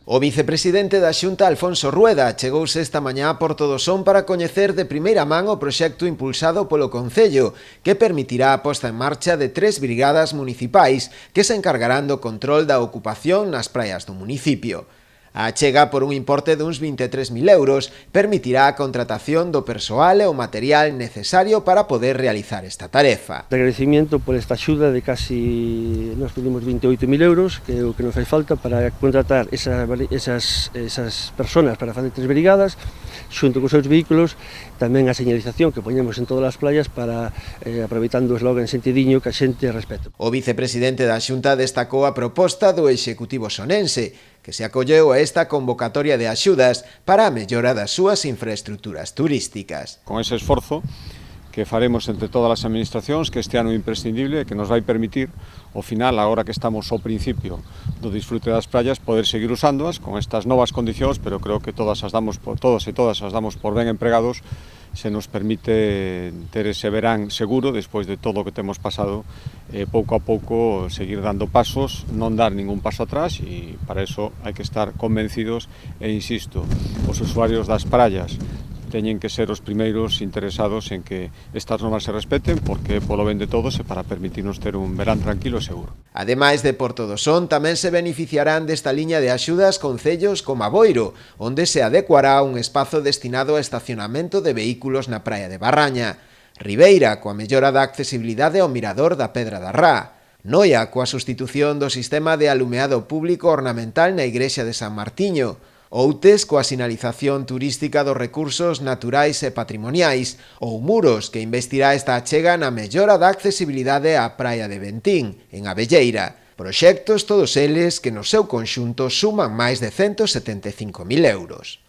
O vicepresidente da Xunta, Alfonso Rueda, chegouse esta mañá a Portodosón para coñecer de primeira man o proxecto impulsado polo Concello, que permitirá a posta en marcha de 3 brigadas municipais que se encargarán do control da ocupación nas praias do municipio. A achega por un importe duns 23.000 euros permitirá a contratación do persoal e o material necesario para poder realizar esta tarefa. De agradecimiento por esta axuda de casi, nos pedimos 28.000 euros, que é o que nos fai falta para contratar esas personas para facer 3 brigadas, xunto cos seus vehículos, tamén a señalización que poñemos en todas as playas para, aproveitando o eslogan sentidiño, que a xente respete. O vicepresidente da Xunta destacou a proposta do Executivo sonense, que se acolleu a esta convocatoria de axudas para a mellora das súas infraestructuras turísticas. Con ese esforzo que faremos entre todas as administracións, que este ano é imprescindible, que nos vai permitir, ao final, agora que estamos ao principio do disfrute das praias, poder seguir usándoas con estas novas condicións, pero creo que todos e todas as damos por ben empregados, se nos permite ter ese verán seguro despois de todo o que temos pasado, pouco a pouco seguir dando pasos, non dar ningún paso atrás, e para eso hai que estar convencidos e, insisto, os usuarios das praias teñen que ser os primeiros interesados en que estas normas se respeten, porque polo ben de todos e para permitirnos ter un verán tranquilo e seguro. Ademais de Portodosón, tamén se beneficiarán desta liña de axudas concellos como Aboiro, onde se adecuará un espazo destinado ao estacionamento de vehículos na praia de Barraña, Ribeira, coa mellora da accesibilidade ao mirador da Pedra da Rá, Noia, coa sustitución do sistema de alumeado público ornamental na igrexa de San Martiño, Outes coa sinalización turística dos recursos naturais e patrimoniais, ou Muros, que investirá esta achega na mellora da accesibilidade á praia de Ventín, en Abelleira. Proxectos todos eles que no seu conxunto suman máis de 175.000 euros.